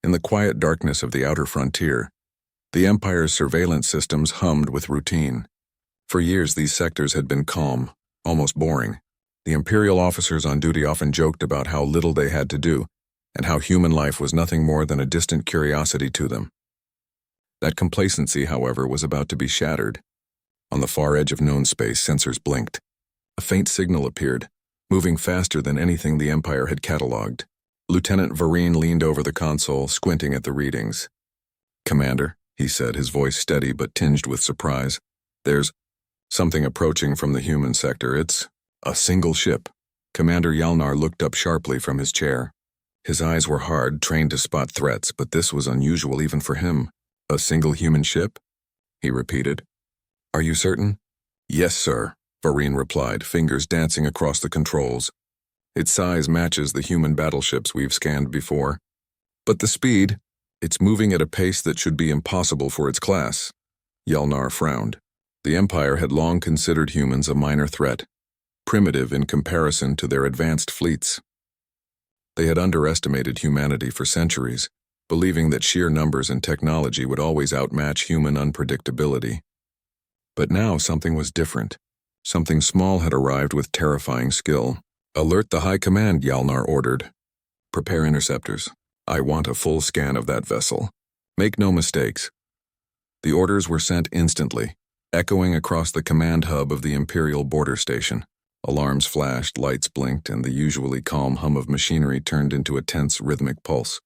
In the quiet darkness of the outer frontier, the Empire's surveillance systems hummed with routine. For years, these sectors had been calm, almost boring. The Imperial officers on duty often joked about how little they had to do, and how human life was nothing more than a distant curiosity to them. That complacency, however, was about to be shattered. On the far edge of known space, sensors blinked. A faint signal appeared, moving faster than anything the Empire had catalogued. Lieutenant Vareen leaned over the console, squinting at the readings. "Commander," he said, his voice steady but tinged with surprise, "there's something approaching from the human sector. It's a single ship." Commander Yalnar looked up sharply from his chair. His eyes were hard, trained to spot threats, but this was unusual even for him. "A single human ship?" he repeated. "Are you certain?" "Yes, sir," Vareen replied, fingers dancing across the controls. "Its size matches the human battleships we've scanned before. But the speed, it's moving at a pace that should be impossible for its class." Yalnar frowned. The Empire had long considered humans a minor threat, primitive in comparison to their advanced fleets. They had underestimated humanity for centuries, believing that sheer numbers and technology would always outmatch human unpredictability. But now something was different. Something small had arrived with terrifying skill. "Alert the High Command," Yalnar ordered. "Prepare interceptors. I want a full scan of that vessel. Make no mistakes." The orders were sent instantly, echoing across the command hub of the Imperial border station. Alarms flashed, lights blinked, and the usually calm hum of machinery turned into a tense, rhythmic pulse.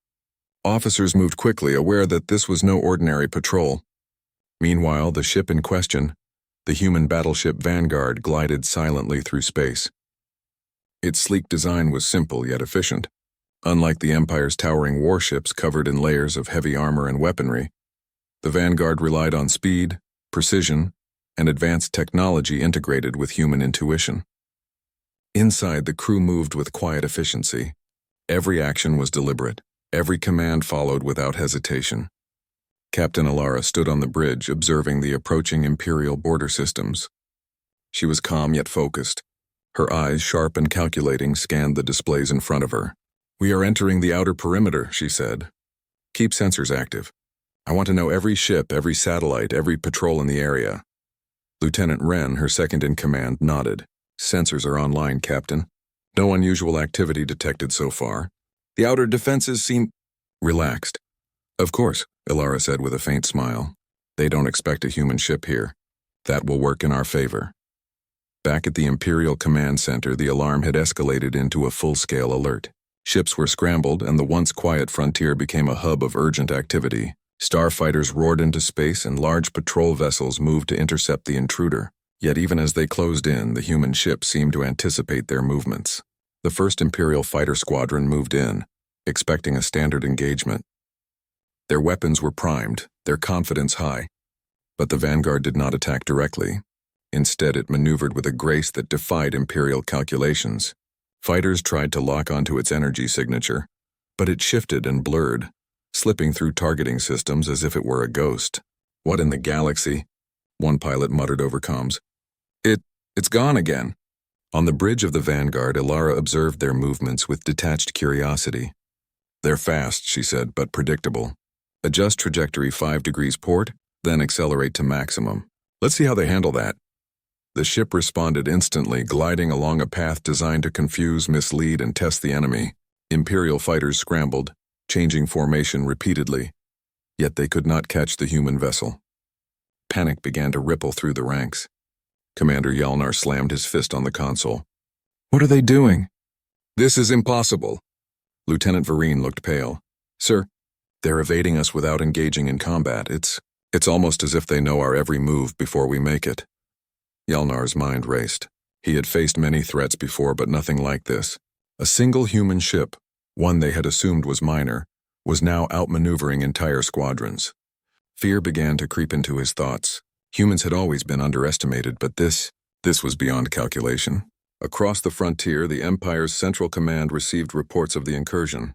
Officers moved quickly, aware that this was no ordinary patrol. Meanwhile, the ship in question, the human battleship Vanguard, glided silently through space. Its sleek design was simple yet efficient. Unlike the Empire's towering warships covered in layers of heavy armor and weaponry, the Vanguard relied on speed, precision, and advanced technology integrated with human intuition. Inside, the crew moved with quiet efficiency. Every action was deliberate, every command followed without hesitation. Captain Alara stood on the bridge, observing the approaching Imperial border systems. She was calm yet focused. Her eyes, sharp and calculating, scanned the displays in front of her. "We are entering the outer perimeter," she said. "Keep sensors active. I want to know every ship, every satellite, every patrol in the area." Lieutenant Wren, her second-in-command, nodded. "Sensors are online, Captain. No unusual activity detected so far. The outer defenses seem relaxed." "Of course," Alara said with a faint smile. "They don't expect a human ship here. That will work in our favor." Back at the Imperial Command Center, the alarm had escalated into a full-scale alert. Ships were scrambled, and the once quiet frontier became a hub of urgent activity. Starfighters roared into space, and large patrol vessels moved to intercept the intruder. Yet even as they closed in, the human ship seemed to anticipate their movements. The first Imperial fighter squadron moved in, expecting a standard engagement. Their weapons were primed, their confidence high. But the Vanguard did not attack directly. Instead, it maneuvered with a grace that defied Imperial calculations. Fighters tried to lock onto its energy signature, but it shifted and blurred, slipping through targeting systems as if it were a ghost. "What in the galaxy?" one pilot muttered over comms. It's gone again." On the bridge of the Vanguard, Alara observed their movements with detached curiosity. "They're fast," she said, "but predictable. Adjust trajectory 5 degrees port, then accelerate to maximum. Let's see how they handle that." The ship responded instantly, gliding along a path designed to confuse, mislead, and test the enemy. Imperial fighters scrambled, changing formation repeatedly, yet they could not catch the human vessel. Panic began to ripple through the ranks. Commander Yalnar slammed his fist on the console. "What are they doing?" "This is impossible." Lieutenant Vareen looked pale. "Sir, they're evading us without engaging in combat. It's almost as if they know our every move before we make it." Yalnar's mind raced. He had faced many threats before, but nothing like this. A single human ship, one they had assumed was minor, was now outmaneuvering entire squadrons. Fear began to creep into his thoughts. Humans had always been underestimated, but this was beyond calculation. Across the frontier, the Empire's Central Command received reports of the incursion.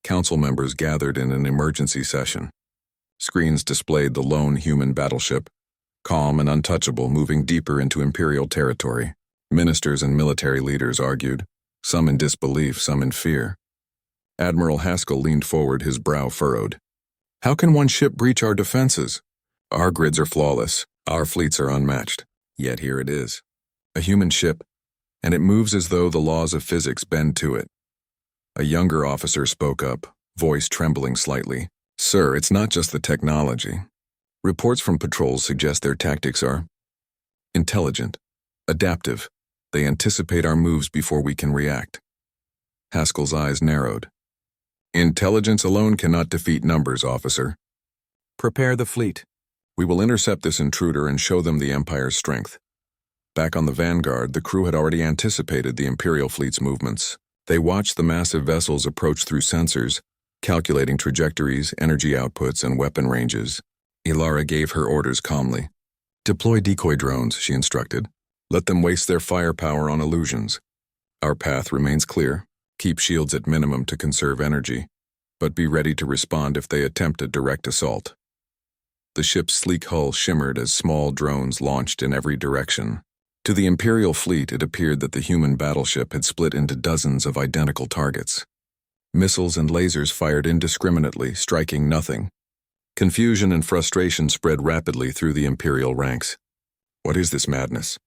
Council members gathered in an emergency session. Screens displayed the lone human battleship, calm and untouchable, moving deeper into Imperial territory. Ministers and military leaders argued, some in disbelief, some in fear. Admiral Haskell leaned forward, his brow furrowed. How can one ship breach our defenses? Our grids are flawless. Our fleets are unmatched. Yet here it is. A human ship, and it moves as though the laws of physics bend to it. A younger officer spoke up, voice trembling slightly. Sir, it's not just the technology. Reports from patrols suggest their tactics are intelligent, adaptive. They anticipate our moves before we can react. Haskell's eyes narrowed. Intelligence alone cannot defeat numbers, officer. Prepare the fleet. We will intercept this intruder and show them the Empire's strength. Back on the Vanguard, the crew had already anticipated the Imperial fleet's movements. They watched the massive vessels approach through sensors, calculating trajectories, energy outputs, and weapon ranges. Ilara gave her orders calmly. Deploy decoy drones, she instructed. Let them waste their firepower on illusions. Our path remains clear. Keep shields at minimum to conserve energy, but be ready to respond if they attempt a direct assault. The ship's sleek hull shimmered as small drones launched in every direction. To the Imperial fleet, it appeared that the human battleship had split into dozens of identical targets. Missiles and lasers fired indiscriminately, striking nothing. Confusion and frustration spread rapidly through the Imperial ranks. What is this madness?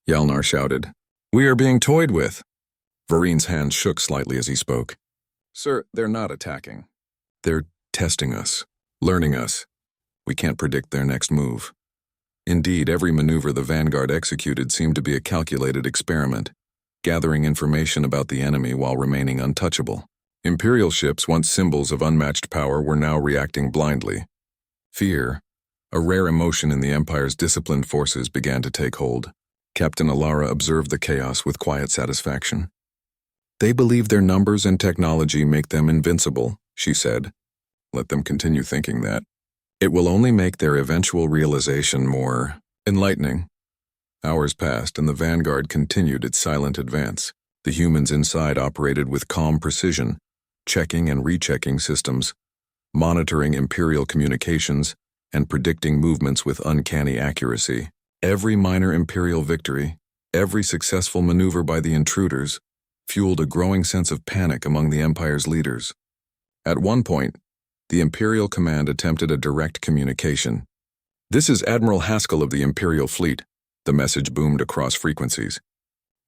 Yalnar shouted. We are being toyed with. Varine's hands shook slightly as he spoke. Sir, they're not attacking. They're testing us, learning us. We can't predict their next move. Indeed, every maneuver the Vanguard executed seemed to be a calculated experiment, gathering information about the enemy while remaining untouchable. Imperial ships, once symbols of unmatched power, were now reacting blindly. Fear, a rare emotion in the Empire's disciplined forces, began to take hold. Captain Ilara observed the chaos with quiet satisfaction. They believe their numbers and technology make them invincible, she said. Let them continue thinking that. It will only make their eventual realization more enlightening. Hours passed, and the Vanguard continued its silent advance. The humans inside operated with calm precision, checking and rechecking systems, monitoring Imperial communications, and predicting movements with uncanny accuracy. Every minor Imperial victory, every successful maneuver by the intruders, fueled a growing sense of panic among the Empire's leaders. At one point, the Imperial command attempted a direct communication. This is Admiral Haskell of the Imperial fleet, the message boomed across frequencies.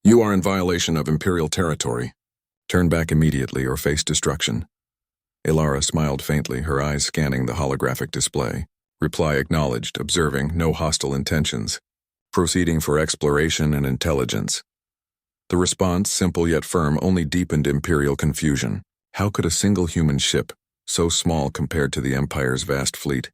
You are in violation of Imperial territory. Turn back immediately or face destruction. Ilara smiled faintly, her eyes scanning the holographic display. Reply acknowledged, observing no hostile intentions. Proceeding for exploration and intelligence. The response, simple yet firm, only deepened Imperial confusion. How could a single human ship, so small compared to the Empire's vast fleet,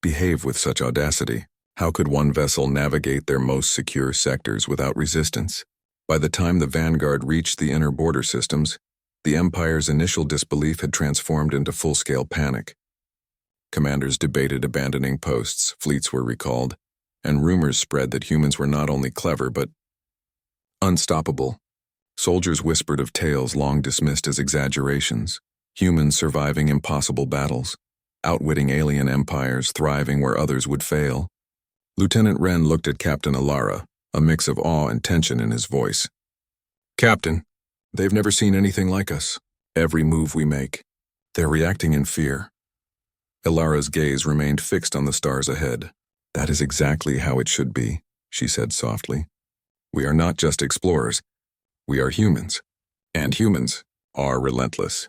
behave with such audacity? How could one vessel navigate their most secure sectors without resistance? By the time the Vanguard reached the inner border systems, the Empire's initial disbelief had transformed into full-scale panic. Commanders debated abandoning posts, fleets were recalled, and rumors spread that humans were not only clever but unstoppable. Soldiers whispered of tales long dismissed as exaggerations, humans surviving impossible battles, outwitting alien empires, thriving where others would fail. Lieutenant Wren looked at Captain Ilara, a mix of awe and tension in his voice. Captain, they've never seen anything like us. Every move we make, they're reacting in fear. Ilara's gaze remained fixed on the stars ahead. That is exactly how it should be, she said softly. We are not just explorers. We are humans. And humans are relentless.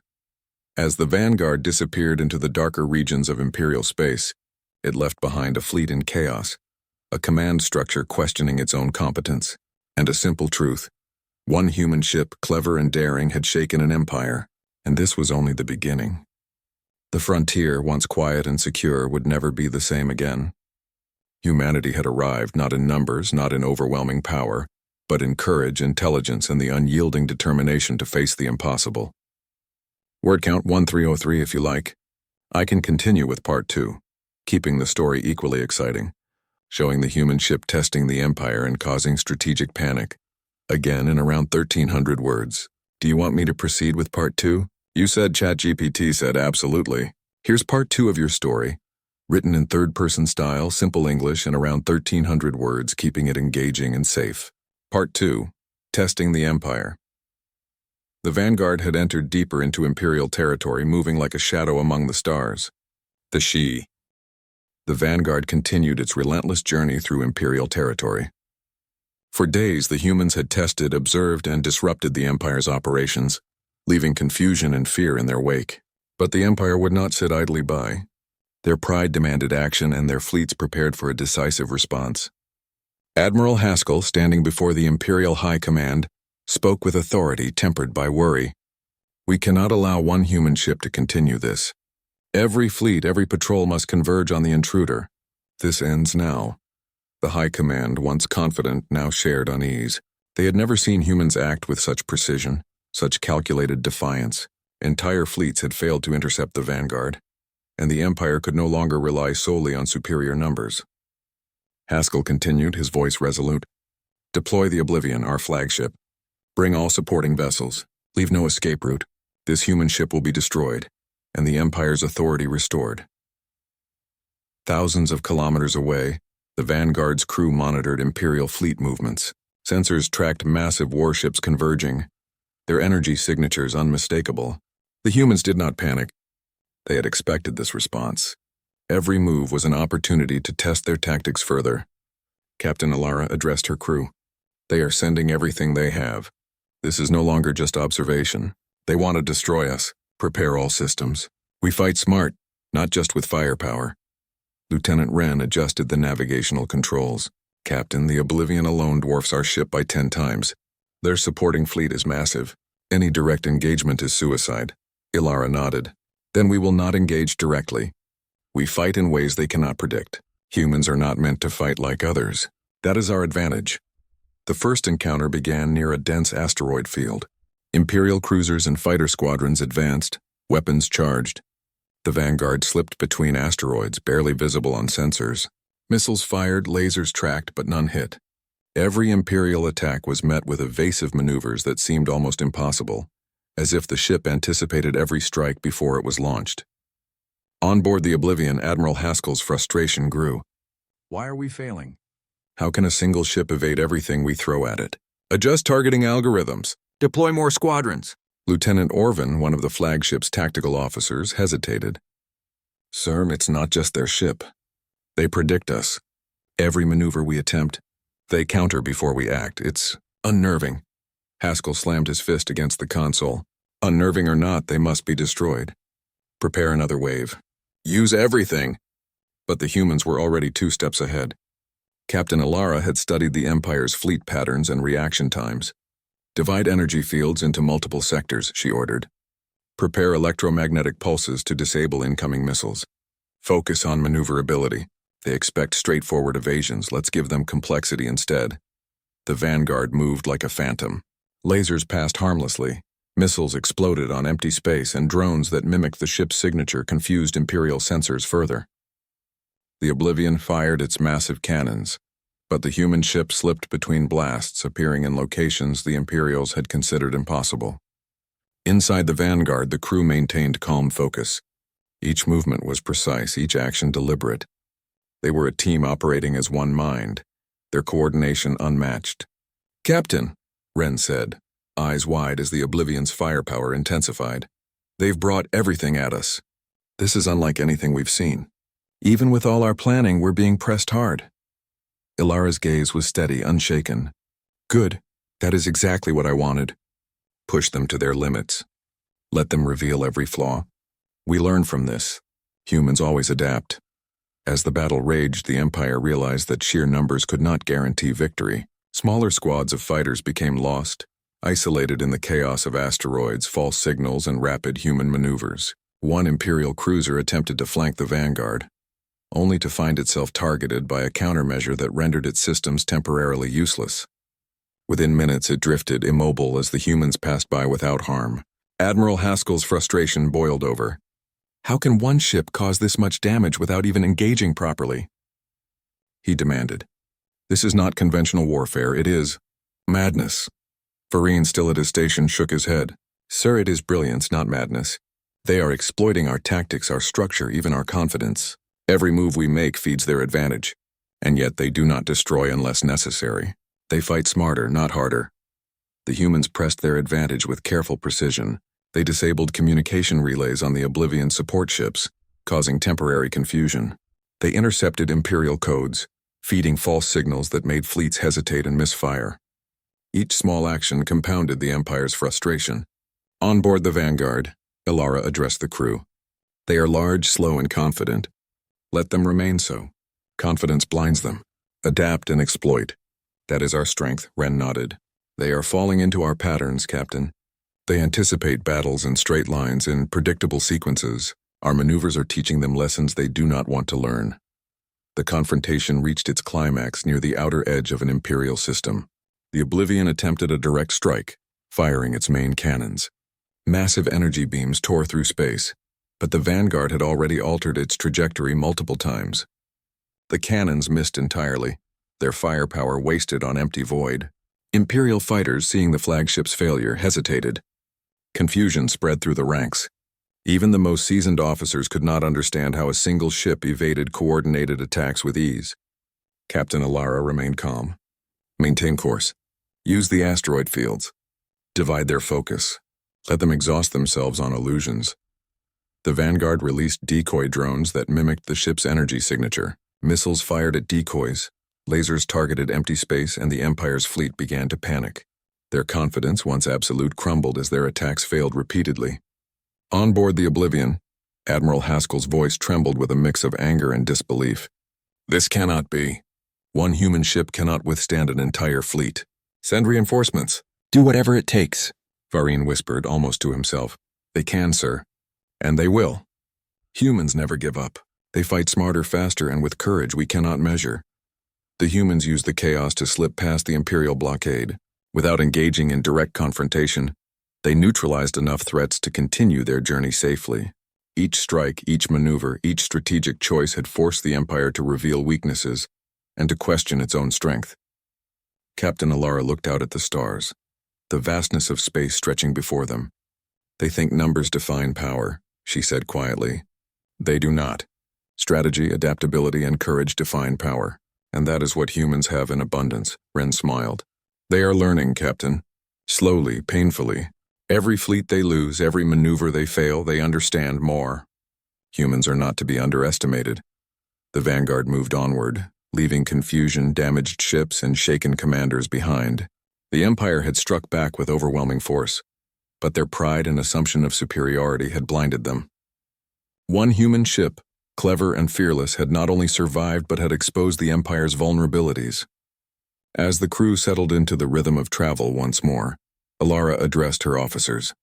As the Vanguard disappeared into the darker regions of Imperial space, it left behind a fleet in chaos, a command structure questioning its own competence, and a simple truth. One human ship, clever and daring, had shaken an empire, and this was only the beginning. The frontier, once quiet and secure, would never be the same again. Humanity had arrived not in numbers, not in overwhelming power, but in courage, intelligence, and the unyielding determination to face the impossible. Word count 1303 if you like. I can continue with part 2, keeping the story equally exciting, showing the human ship testing the Empire and causing strategic panic. Again in around 1,300 words. Do you want me to proceed with part 2? You said ChatGPT said absolutely. Here's part 2 of your story, written in third-person style, simple English, and around 1,300 words, keeping it engaging and safe. Part 2, Testing the Empire. The vanguard had entered deeper into Imperial territory, moving like a shadow among the stars. The vanguard continued its relentless journey through Imperial territory. For days, the humans had tested, observed, and disrupted the Empire's operations, leaving confusion and fear in their wake. But the Empire would not sit idly by. Their pride demanded action, and their fleets prepared for a decisive response. Admiral Haskell, standing before the Imperial High Command, spoke with authority tempered by worry. "We cannot allow one human ship to continue this. Every fleet, every patrol must converge on the intruder. This ends now." The High Command, once confident, now shared unease. They had never seen humans act with such precision, such calculated defiance. Entire fleets had failed to intercept the vanguard, and the Empire could no longer rely solely on superior numbers. Haskell continued, his voice resolute. "Deploy the Oblivion, our flagship. Bring all supporting vessels. Leave no escape route. This human ship will be destroyed, and the Empire's authority restored." Thousands of kilometers away, the Vanguard's crew monitored Imperial fleet movements. Sensors tracked massive warships converging, their energy signatures unmistakable. The humans did not panic. They had expected this response. Every move was an opportunity to test their tactics further. Captain Alara addressed her crew. "They are sending everything they have. This is no longer just observation. They want to destroy us. Prepare all systems. We fight smart, not just with firepower." Lieutenant Wren adjusted the navigational controls. "Captain, the Oblivion alone dwarfs our ship by 10 times. Their supporting fleet is massive. Any direct engagement is suicide." Ilara nodded. "Then we will not engage directly. We fight in ways they cannot predict. Humans are not meant to fight like others. That is our advantage." The first encounter began near a dense asteroid field. Imperial cruisers and fighter squadrons advanced, weapons charged. The vanguard slipped between asteroids, barely visible on sensors. Missiles fired, lasers tracked, but none hit. Every Imperial attack was met with evasive maneuvers that seemed almost impossible, as if the ship anticipated every strike before it was launched. On board the Oblivion, Admiral Haskell's frustration grew. "Why are we failing? How can a single ship evade everything we throw at it? Adjust targeting algorithms. Deploy more squadrons." Lieutenant Orvin, one of the flagship's tactical officers, hesitated. "Sir, it's not just their ship. They predict us. Every maneuver we attempt, they counter before we act. It's unnerving." Haskell slammed his fist against the console. "Unnerving or not, they must be destroyed. Prepare another wave. Use everything." But the humans were already 2 steps ahead. Captain Alara had studied the Empire's fleet patterns and reaction times. "Divide energy fields into multiple sectors," she ordered. "Prepare electromagnetic pulses to disable incoming missiles. Focus on maneuverability. They expect straightforward evasions. Let's give them complexity instead." The vanguard moved like a phantom. Lasers passed harmlessly. Missiles exploded on empty space, and drones that mimicked the ship's signature confused Imperial sensors further. The Oblivion fired its massive cannons, but the human ship slipped between blasts, appearing in locations the Imperials had considered impossible. Inside the vanguard, the crew maintained calm focus. Each movement was precise, each action deliberate. They were a team operating as one mind, their coordination unmatched. "Captain," Wren said, eyes wide as the Oblivion's firepower intensified. "They've brought everything at us. This is unlike anything we've seen. Even with all our planning, we're being pressed hard." Ilara's gaze was steady, unshaken. "Good. That is exactly what I wanted. Push them to their limits. Let them reveal every flaw. We learn from this. Humans always adapt." As the battle raged, the Empire realized that sheer numbers could not guarantee victory. Smaller squads of fighters became lost, isolated in the chaos of asteroids, false signals, and rapid human maneuvers. One Imperial cruiser attempted to flank the vanguard, only to find itself targeted by a countermeasure that rendered its systems temporarily useless. Within minutes, it drifted, immobile, as the humans passed by without harm. Admiral Haskell's frustration boiled over. "How can one ship cause this much damage without even engaging properly?" He demanded. "This is not conventional warfare, it is madness." Farine, still at his station, shook his head. "Sir, it is brilliance, not madness. They are exploiting our tactics, our structure, even our confidence. Every move we make feeds their advantage, and yet they do not destroy unless necessary. They fight smarter, not harder." The humans pressed their advantage with careful precision. They disabled communication relays on the Oblivion support ships, causing temporary confusion. They intercepted Imperial codes, feeding false signals that made fleets hesitate and misfire. Each small action compounded the Empire's frustration. On board the Vanguard, Ilara addressed the crew. They are large, slow, and confident. Let them remain so. Confidence blinds them. Adapt and exploit. That is our strength, Ren nodded. They are falling into our patterns, Captain. They anticipate battles in straight lines, in predictable sequences. Our maneuvers are teaching them lessons they do not want to learn. The confrontation reached its climax near the outer edge of an Imperial system. The Oblivion attempted a direct strike, firing its main cannons. Massive energy beams tore through space, but the Vanguard had already altered its trajectory multiple times. The cannons missed entirely, their firepower wasted on empty void. Imperial fighters, seeing the flagship's failure, hesitated. Confusion spread through the ranks. Even the most seasoned officers could not understand how a single ship evaded coordinated attacks with ease. Captain Ilara remained calm. Maintain course. Use the asteroid fields. Divide their focus. Let them exhaust themselves on illusions. The Vanguard released decoy drones that mimicked the ship's energy signature. Missiles fired at decoys. Lasers targeted empty space, and the Empire's fleet began to panic. Their confidence, once absolute, crumbled as their attacks failed repeatedly. On board the Oblivion, Admiral Haskell's voice trembled with a mix of anger and disbelief. This cannot be. One human ship cannot withstand an entire fleet. Send reinforcements. Do whatever it takes, Vareen whispered, almost to himself. They can, sir. And they will. Humans never give up. They fight smarter, faster, and with courage we cannot measure. The humans used the chaos to slip past the Imperial blockade. Without engaging in direct confrontation, they neutralized enough threats to continue their journey safely. Each strike, each maneuver, each strategic choice had forced the Empire to reveal weaknesses and to question its own strength. Captain Ilara looked out at the stars, the vastness of space stretching before them. They think numbers define power, she said quietly. They do not. Strategy, adaptability, and courage define power, and that is what humans have in abundance, Ren smiled. They are learning, Captain. Slowly, painfully. Every fleet they lose, every maneuver they fail, they understand more. Humans are not to be underestimated. The Vanguard moved onward, leaving confusion, damaged ships, and shaken commanders behind. The Empire had struck back with overwhelming force, but their pride and assumption of superiority had blinded them. One human ship, clever and fearless, had not only survived but had exposed the Empire's vulnerabilities. As the crew settled into the rhythm of travel once more, Ilara addressed her officers.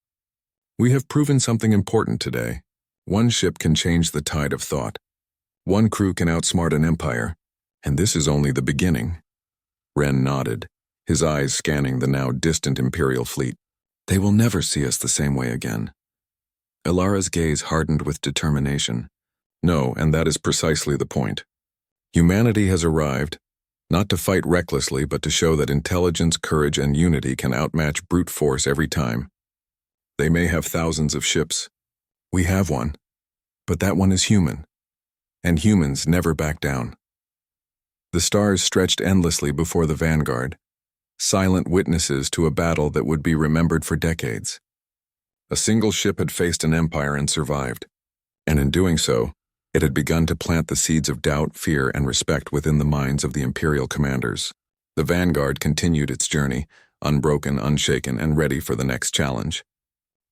We have proven something important today. One ship can change the tide of thought. One crew can outsmart an empire, and this is only the beginning. Ren nodded, his eyes scanning the now distant Imperial fleet. They will never see us the same way again. Ilara's gaze hardened with determination. No, and that is precisely the point. Humanity has arrived, not to fight recklessly, but to show that intelligence, courage, and unity can outmatch brute force every time. They may have thousands of ships. We have one. But that one is human. And humans never back down. The stars stretched endlessly before the Vanguard, silent witnesses to a battle that would be remembered for decades. A single ship had faced an empire and survived, and in doing so, it had begun to plant the seeds of doubt, fear, and respect within the minds of the Imperial commanders. The Vanguard continued its journey, unbroken, unshaken, and ready for the next challenge.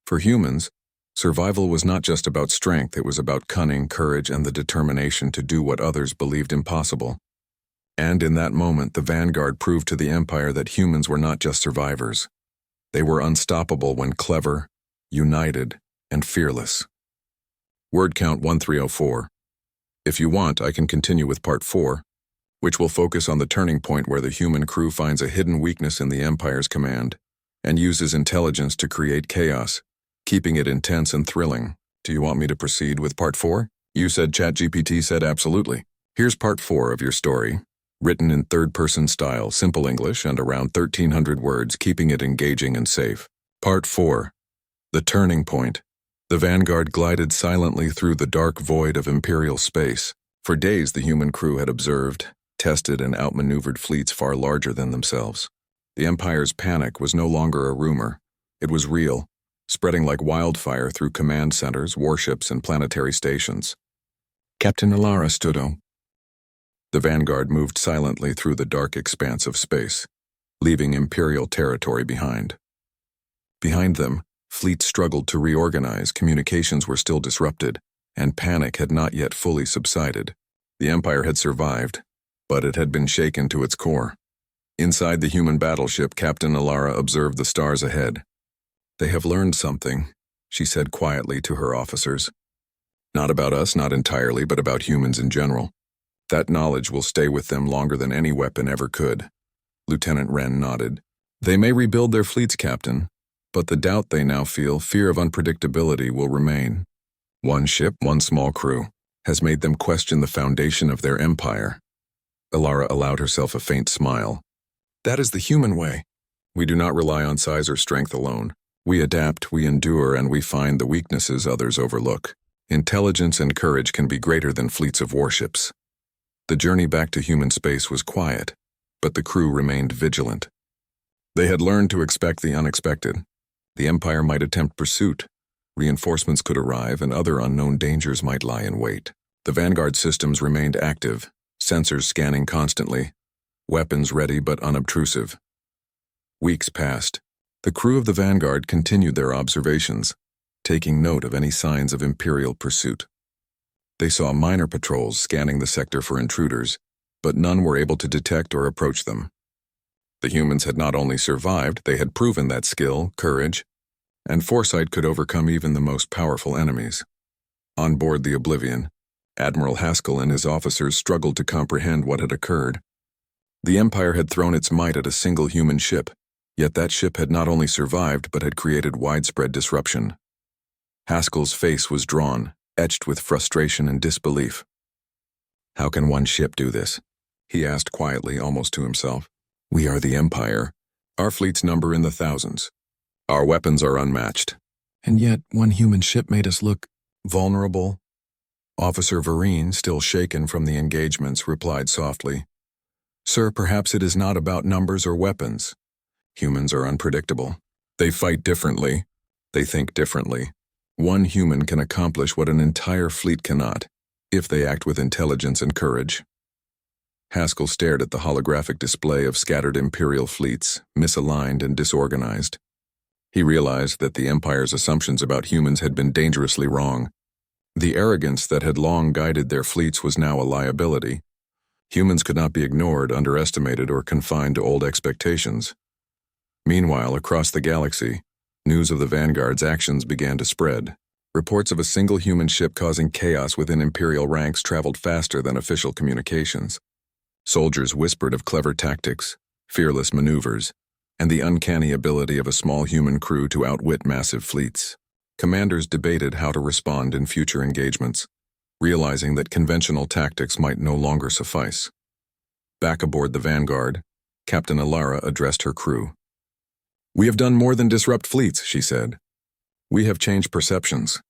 For humans, survival was not just about strength, it was about cunning, courage, and the determination to do what others believed impossible. And in that moment, the Vanguard proved to the Empire that humans were not just survivors. They were unstoppable when clever, united, and fearless. Word count 1304. If you want, I can continue with part 4, which will focus on the turning point where the human crew finds a hidden weakness in the Empire's command and uses intelligence to create chaos, keeping it intense and thrilling. Do you want me to proceed with part 4? You said ChatGPT said absolutely. Here's part 4 of your story, written in third-person style, simple English, and around 1,300 words, keeping it engaging and safe. Part 4. The Turning Point. The Vanguard glided silently through the dark void of Imperial space. For days, the human crew had observed, tested, and outmaneuvered fleets far larger than themselves. The Empire's panic was no longer a rumor. It was real, spreading like wildfire through command centers, warships, and planetary stations. Captain Alara stood up. The Vanguard moved silently through the dark expanse of space, leaving Imperial territory behind. Behind them, fleets struggled to reorganize, communications were still disrupted, and panic had not yet fully subsided. The Empire had survived, but it had been shaken to its core. Inside the human battleship, Captain Alara observed the stars ahead. "They have learned something," she said quietly to her officers. "Not about us, not entirely, but about humans in general. That knowledge will stay with them longer than any weapon ever could." Lieutenant Wren nodded. "They may rebuild their fleets, Captain, but the doubt they now feel, fear of unpredictability, will remain. One ship, one small crew, has made them question the foundation of their empire." Alara allowed herself a faint smile. "That is the human way. We do not rely on size or strength alone. We adapt, we endure, and we find the weaknesses others overlook. Intelligence and courage can be greater than fleets of warships." The journey back to human space was quiet, but the crew remained vigilant. They had learned to expect the unexpected. The Empire might attempt pursuit. Reinforcements could arrive, and other unknown dangers might lie in wait. The Vanguard systems remained active, sensors scanning constantly, weapons ready but unobtrusive. Weeks passed. The crew of the Vanguard continued their observations, taking note of any signs of Imperial pursuit. They saw minor patrols scanning the sector for intruders, but none were able to detect or approach them. The humans had not only survived, they had proven that skill, courage, and foresight could overcome even the most powerful enemies. On board the Oblivion, Admiral Haskell and his officers struggled to comprehend what had occurred. The Empire had thrown its might at a single human ship, yet that ship had not only survived but had created widespread disruption. Haskell's face was drawn, etched with frustration and disbelief. "How can one ship do this?" he asked quietly, almost to himself. "We are the Empire. Our fleets number in the thousands. Our weapons are unmatched. And yet one human ship made us look vulnerable." Officer Vereen, still shaken from the engagements, replied softly, "Sir, perhaps it is not about numbers or weapons. Humans are unpredictable. They fight differently. They think differently. One human can accomplish what an entire fleet cannot, if they act with intelligence and courage." Haskell stared at the holographic display of scattered Imperial fleets, misaligned and disorganized. He realized that the Empire's assumptions about humans had been dangerously wrong. The arrogance that had long guided their fleets was now a liability. Humans could not be ignored, underestimated, or confined to old expectations. Meanwhile, across the galaxy, news of the Vanguard's actions began to spread. Reports of a single human ship causing chaos within Imperial ranks traveled faster than official communications. Soldiers whispered of clever tactics, fearless maneuvers, and the uncanny ability of a small human crew to outwit massive fleets. Commanders debated how to respond in future engagements, realizing that conventional tactics might no longer suffice. Back aboard the Vanguard, Captain Alara addressed her crew. "We have done more than disrupt fleets," she said. "We have changed perceptions.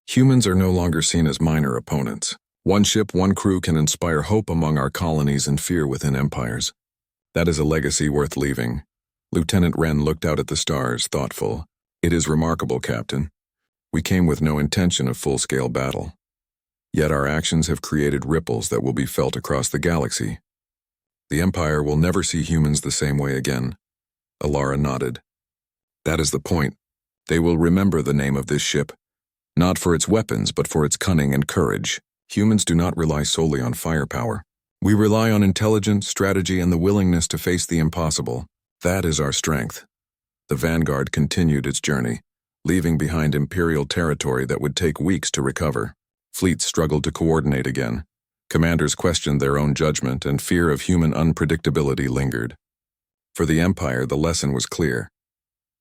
Humans are no longer seen as minor opponents. One ship, one crew can inspire hope among our colonies and fear within empires. That is a legacy worth leaving." Lieutenant Wren looked out at the stars, thoughtful. "It is remarkable, Captain. We came with no intention of full-scale battle. Yet our actions have created ripples that will be felt across the galaxy. The Empire will never see humans the same way again." Alara nodded. "That is the point. They will remember the name of this ship, not for its weapons but for its cunning and courage. Humans do not rely solely on firepower. We rely on intelligence, strategy, and the willingness to face the impossible. That is our strength." The Vanguard continued its journey, leaving behind Imperial territory that would take weeks to recover. Fleets struggled to coordinate again. Commanders questioned their own judgment, and fear of human unpredictability lingered. For the Empire, the lesson was clear.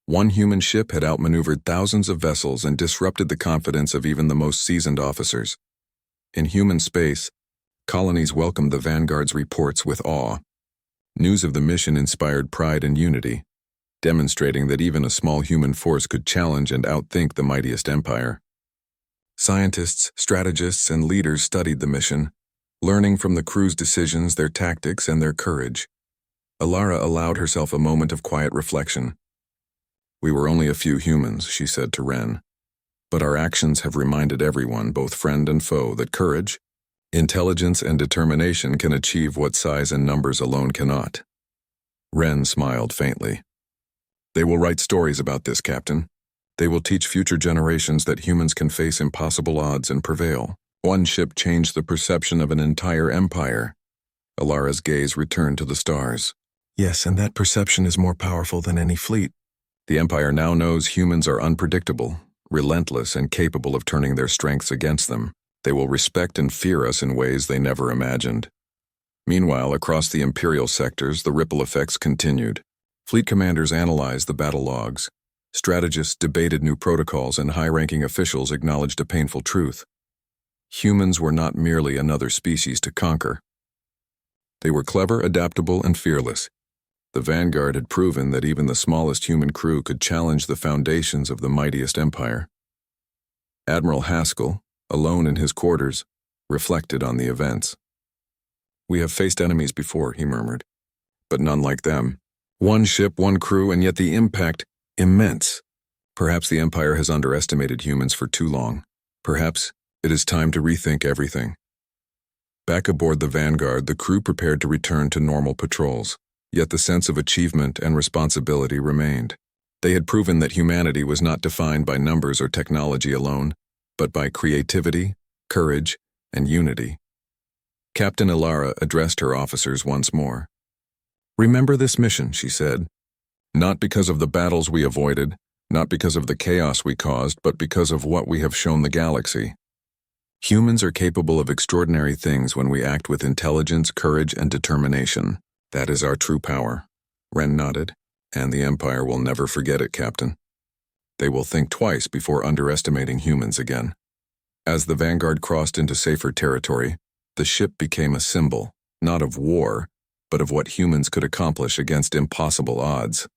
One human ship had outmaneuvered thousands of vessels and disrupted the confidence of even the most seasoned officers. In human space, colonies welcomed the Vanguard's reports with awe. News of the mission inspired pride and unity, demonstrating that even a small human force could challenge and outthink the mightiest empire. Scientists, strategists, and leaders studied the mission, learning from the crew's decisions, their tactics, and their courage. Alara allowed herself a moment of quiet reflection. We were only a few humans, she said to Ren. But our actions have reminded everyone, both friend and foe, that courage, intelligence, and determination can achieve what size and numbers alone cannot. Ren smiled faintly. They will write stories about this, Captain. They will teach future generations that humans can face impossible odds and prevail. One ship changed the perception of an entire empire. Alara's gaze returned to the stars. Yes, and that perception is more powerful than any fleet. The Empire now knows humans are unpredictable, relentless, and capable of turning their strengths against them. They will respect and fear us in ways they never imagined. Meanwhile, across the Imperial sectors, the ripple effects continued. Fleet commanders analyzed the battle logs. Strategists debated new protocols, and high-ranking officials acknowledged a painful truth. Humans were not merely another species to conquer. They were clever, adaptable, and fearless. The Vanguard had proven that even the smallest human crew could challenge the foundations of the mightiest empire. Admiral Haskell, alone in his quarters, reflected on the events. We have faced enemies before, he murmured, but none like them. One ship, one crew, and yet the impact, immense. Perhaps the Empire has underestimated humans for too long. Perhaps it is time to rethink everything. Back aboard the Vanguard, the crew prepared to return to normal patrols. Yet the sense of achievement and responsibility remained. They had proven that humanity was not defined by numbers or technology alone, but by creativity, courage, and unity. Captain Alara addressed her officers once more. Remember this mission, she said. Not because of the battles we avoided, not because of the chaos we caused, but because of what we have shown the galaxy. Humans are capable of extraordinary things when we act with intelligence, courage, and determination. That is our true power. Ren nodded, and the Empire will never forget it, Captain. They will think twice before underestimating humans again. As the Vanguard crossed into safer territory, the ship became a symbol, not of war, but of what humans could accomplish against impossible odds.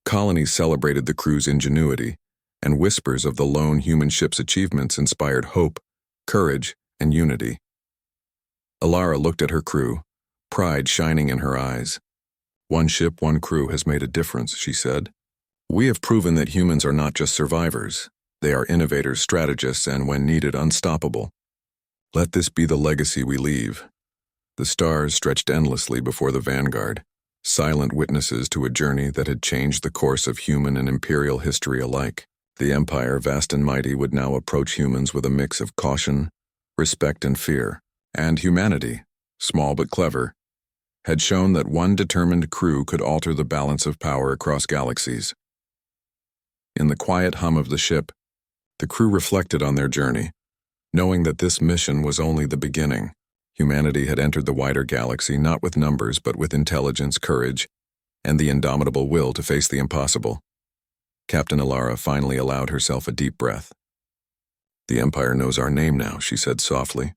Colonies celebrated the crew's ingenuity, and whispers of the lone human ship's achievements inspired hope, courage, and unity. Alara looked at her crew, pride shining in her eyes. One ship, one crew has made a difference, she said. We have proven that humans are not just survivors. They are innovators, strategists, and when needed, unstoppable. Let this be the legacy we leave. The stars stretched endlessly before the Vanguard, silent witnesses to a journey that had changed the course of human and Imperial history alike. The Empire, vast and mighty, would now approach humans with a mix of caution, respect, and fear. And humanity, small but clever, had shown that one determined crew could alter the balance of power across galaxies. In the quiet hum of the ship, the crew reflected on their journey, knowing that this mission was only the beginning. Humanity had entered the wider galaxy not with numbers but with intelligence, courage, and the indomitable will to face the impossible. Captain Alara finally allowed herself a deep breath. The Empire knows our name now, she said softly,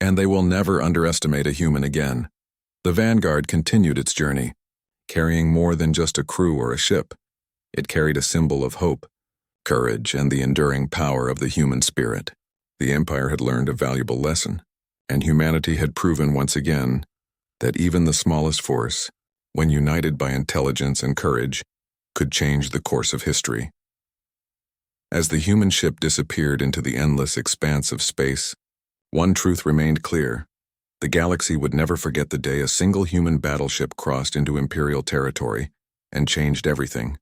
and they will never underestimate a human again. The Vanguard continued its journey, carrying more than just a crew or a ship. It carried a symbol of hope, courage, and the enduring power of the human spirit. The Empire had learned a valuable lesson, and humanity had proven once again that even the smallest force, when united by intelligence and courage, could change the course of history. As the human ship disappeared into the endless expanse of space, one truth remained clear. The galaxy would never forget the day a single human battleship crossed into Imperial territory and changed everything.